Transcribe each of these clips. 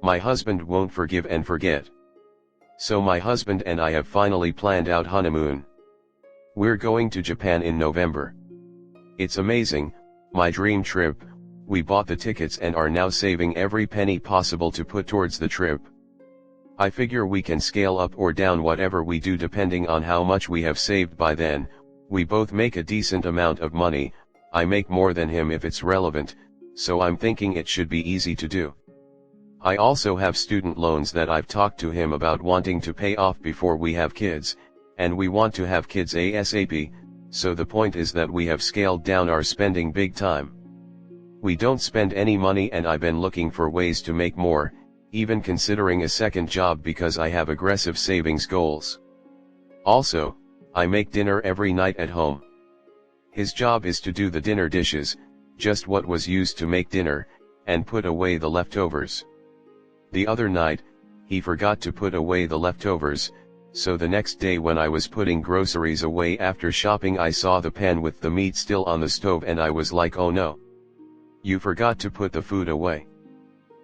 My husband won't forgive and forget. So my husband and I have finally planned out honeymoon. We're going to Japan in November. It's amazing, my dream trip. We bought the tickets and are now saving every penny possible to put towards the trip. I figure we can scale up or down whatever we do depending on how much we have saved by then. We both make a decent amount of money. I make more than him if it's relevant, so I'm thinking it should be easy to do. I also have student loans that I've talked to him about wanting to pay off before we have kids, and we want to have kids ASAP, so the point is that we have scaled down our spending big time. We don't spend any money and I've been looking for ways to make more, even considering a second job because I have aggressive savings goals. Also, I make dinner every night at home. His job is to do the dinner dishes, just what was used to make dinner, and put away the leftovers. The other night, he forgot to put away the leftovers, so the next day when I was putting groceries away after shopping I saw the pan with the meat still on the stove and I was like, oh no. You forgot to put the food away.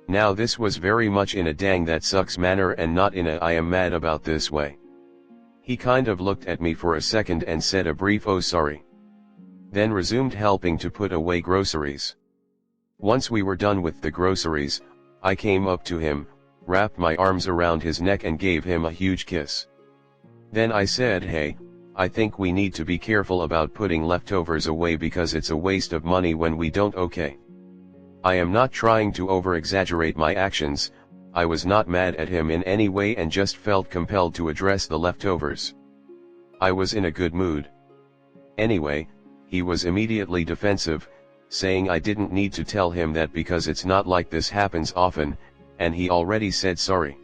Now this was very much in a dang that sucks manner and not in a I am mad about this way. He kind of looked at me for a second and said a brief oh sorry. Then resumed helping to put away groceries. Once we were done with the groceries, I came up to him, wrapped my arms around his neck and gave him a huge kiss. Then I said, hey, I think we need to be careful about putting leftovers away because it's a waste of money when we don't. Okay. I am not trying to over-exaggerate my actions. I was not mad at him in any way and just felt compelled to address the leftovers. I was in a good mood. Anyway, he was immediately defensive, saying I didn't need to tell him that because it's not like this happens often, and he already said sorry.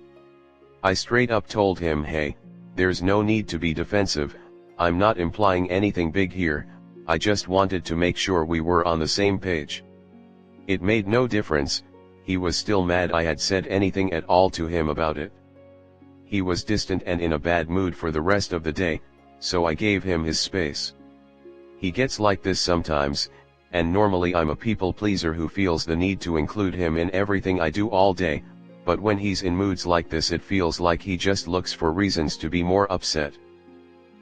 I straight up told him, hey, there's no need to be defensive, I'm not implying anything big here, I just wanted to make sure we were on the same page. It made no difference, he was still mad I had said anything at all to him about it. He was distant and in a bad mood for the rest of the day, so I gave him his space. He gets like this sometimes, and normally I'm a people pleaser who feels the need to include him in everything I do all day, but when he's in moods like this it feels like he just looks for reasons to be more upset.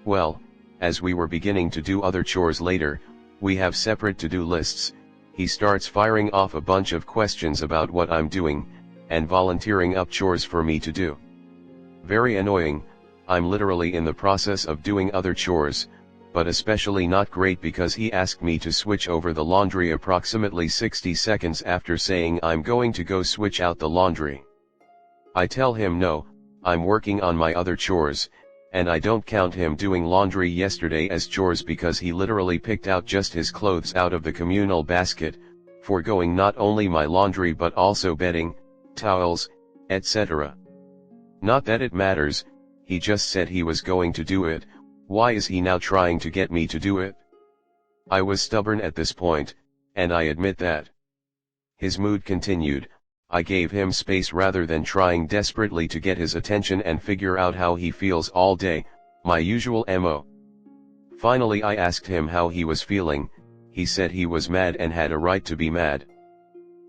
Well, as we were beginning to do other chores later, we have separate to-do lists, he starts firing off a bunch of questions about what I'm doing, and volunteering up chores for me to do. Very annoying, I'm literally in the process of doing other chores, but especially not great because he asked me to switch over the laundry approximately 60 seconds after saying I'm going to go switch out the laundry. I tell him no, I'm working on my other chores, and I don't count him doing laundry yesterday as chores because he literally picked out just his clothes out of the communal basket, foregoing not only my laundry but also bedding, towels, etc. Not that it matters, he just said he was going to do it. Why is he now trying to get me to do it? I was stubborn at this point, and I admit that. His mood continued, I gave him space rather than trying desperately to get his attention and figure out how he feels all day, my usual MO. Finally I asked him how he was feeling, he said he was mad and had a right to be mad.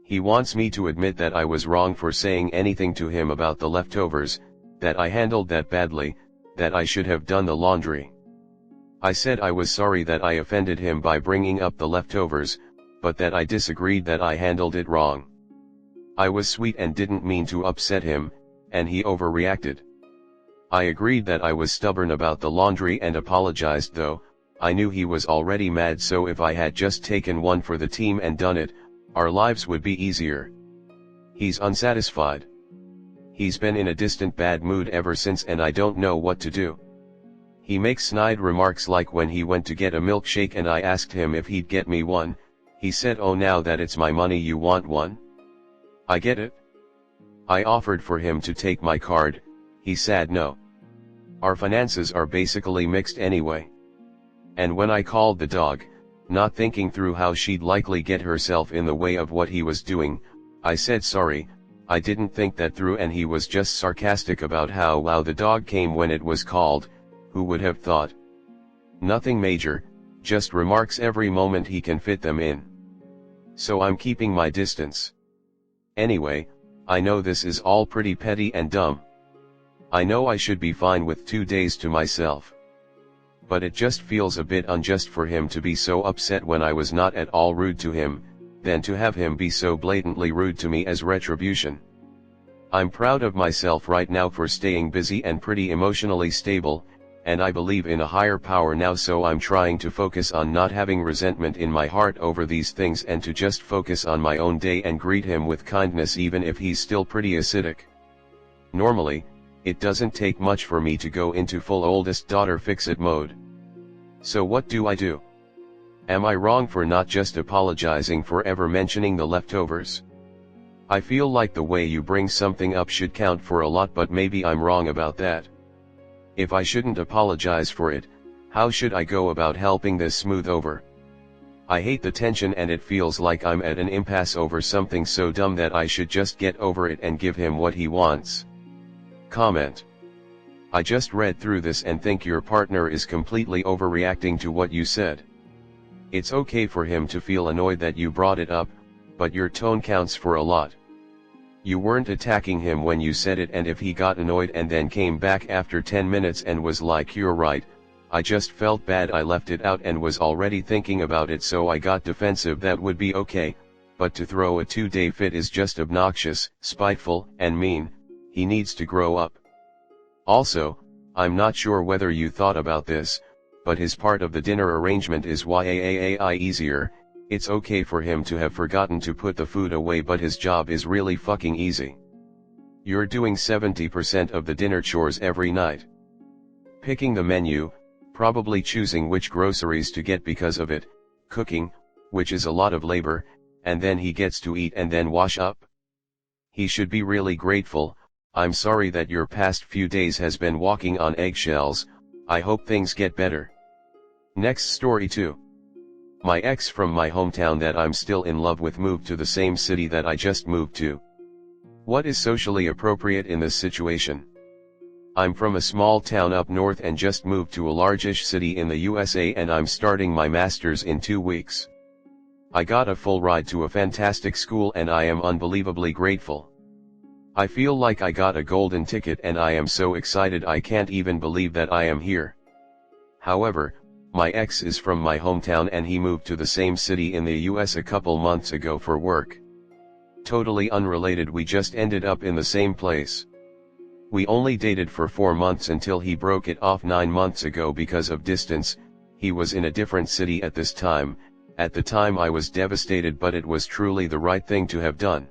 He wants me to admit that I was wrong for saying anything to him about the leftovers, that I handled that badly, that I should have done the laundry. I said I was sorry that I offended him by bringing up the leftovers, but that I disagreed that I handled it wrong. I was sweet and didn't mean to upset him, and he overreacted. I agreed that I was stubborn about the laundry and apologized though, I knew he was already mad so if I had just taken one for the team and done it, our lives would be easier. He's unsatisfied. He's been in a distant bad mood ever since and I don't know what to do. He makes snide remarks like when he went to get a milkshake and I asked him if he'd get me one, he said oh now that it's my money you want one? I get it. I offered for him to take my card, he said no. Our finances are basically mixed anyway. And when I called the dog, not thinking through how she'd likely get herself in the way of what he was doing, I said sorry, I didn't think that through and he was just sarcastic about how wow the dog came when it was called, who would have thought? Nothing major, just remarks every moment he can fit them in. So I'm keeping my distance. Anyway, I know this is all pretty petty and dumb. I know I should be fine with 2 days to myself. But it just feels a bit unjust for him to be so upset when I was not at all rude to him, then to have him be so blatantly rude to me as retribution. I'm proud of myself right now for staying busy and pretty emotionally stable, and I believe in a higher power now, so I'm trying to focus on not having resentment in my heart over these things and to just focus on my own day and greet him with kindness even if he's still pretty acidic. Normally, it doesn't take much for me to go into full oldest daughter fix-it mode. So what do I do? Am I wrong for not just apologizing for ever mentioning the leftovers? I feel like the way you bring something up should count for a lot, but maybe I'm wrong about that. If I shouldn't apologize for it, how should I go about helping this smooth over? I hate the tension and it feels like I'm at an impasse over something so dumb that I should just get over it and give him what he wants. Comment. I just read through this and think your partner is completely overreacting to what you said. It's okay for him to feel annoyed that you brought it up, but your tone counts for a lot. You weren't attacking him when you said it, and if he got annoyed and then came back after 10 minutes and was like, "You're right, I just felt bad, I left it out and was already thinking about it so I got defensive," that would be okay, but to throw a 2-day fit is just obnoxious, spiteful, and mean. He needs to grow up. Also, I'm not sure whether you thought about this, but his part of the dinner arrangement is YAAAI easier. It's okay for him to have forgotten to put the food away, but his job is really fucking easy. You're doing 70% of the dinner chores every night. Picking the menu, probably choosing which groceries to get because of it, cooking, which is a lot of labor, and then he gets to eat and then wash up. He should be really grateful. I'm sorry that your past few days has been walking on eggshells. I hope things get better. Next story 2. My ex from my hometown that I'm still in love with moved to the same city that I just moved to. What is socially appropriate in this situation? I'm from a small town up north and just moved to a largish city in the USA, and I'm starting my master's in 2 weeks. I got a full ride to a fantastic school and I am unbelievably grateful. I feel like I got a golden ticket and I am so excited I can't even believe that I am here. However, my ex is from my hometown and he moved to the same city in the US a couple months ago for work. Totally unrelated, we just ended up in the same place. We only dated for 4 months until he broke it off 9 months ago because of distance. He was in a different city at this time. At the time I was devastated, but it was truly the right thing to have done.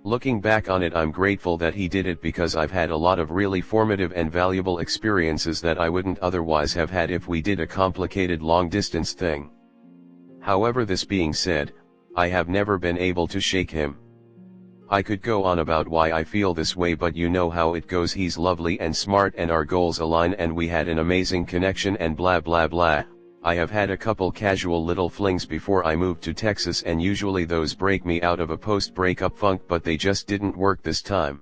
Looking back on it, I'm grateful that he did it because I've had a lot of really formative and valuable experiences that I wouldn't otherwise have had if we did a complicated long-distance thing. However, this being said, I have never been able to shake him. I could go on about why I feel this way, but you know how it goes. He's lovely and smart and our goals align and we had an amazing connection and blah blah blah. I have had a couple casual little flings before I moved to Texas, and usually those break me out of a post-breakup funk, but they just didn't work this time.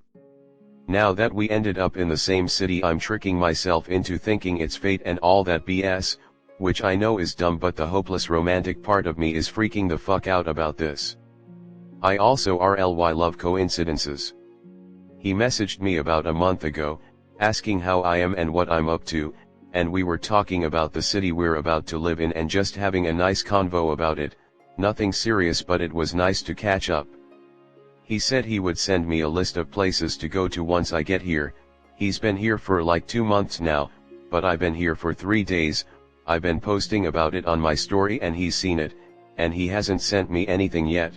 Now that we ended up in the same city, I'm tricking myself into thinking it's fate and all that BS, which I know is dumb, but the hopeless romantic part of me is freaking the fuck out about this. I also RLY love coincidences. He messaged me about a month ago, asking how I am and what I'm up to, and we were talking about the city we're about to live in and just having a nice convo about it. Nothing serious, but it was nice to catch up. He said he would send me a list of places to go to once I get here. He's been here for like 2 months now, but I've been here for 3 days. I've been posting about it on my story and he's seen it, and he hasn't sent me anything yet.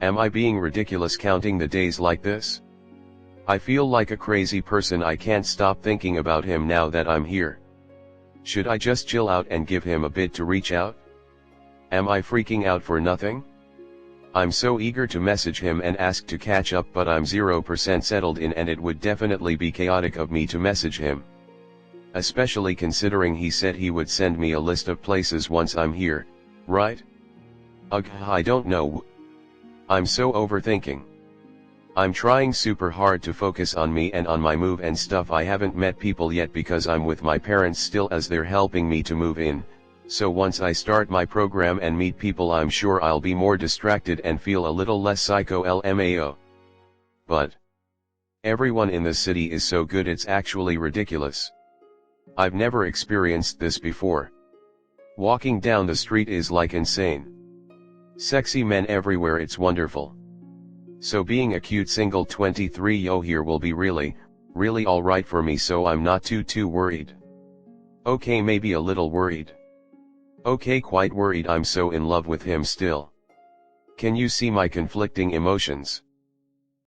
Am I being ridiculous counting the days like this? I feel like a crazy person. I can't stop thinking about him now that I'm here. Should I just chill out and give him a bit to reach out? Am I freaking out for nothing? I'm so eager to message him and ask to catch up, but I'm 0% settled in, and it would definitely be chaotic of me to message him. Especially considering he said he would send me a list of places once I'm here, right? Ugh, I don't know. I'm so overthinking. I'm trying super hard to focus on me and on my move and stuff. I haven't met people yet because I'm with my parents still as they're helping me to move in, so once I start my program and meet people, I'm sure I'll be more distracted and feel a little less psycho LMAO. but everyone in the city is so good it's actually ridiculous. I've never experienced this before. Walking down the street is like insane. Sexy men everywhere, it's wonderful. So being a cute single 23 yo here will be really alright for me, so I'm not too worried. Okay, maybe a little worried. Okay, quite worried. I'm so in love with him still. Can you see my conflicting emotions?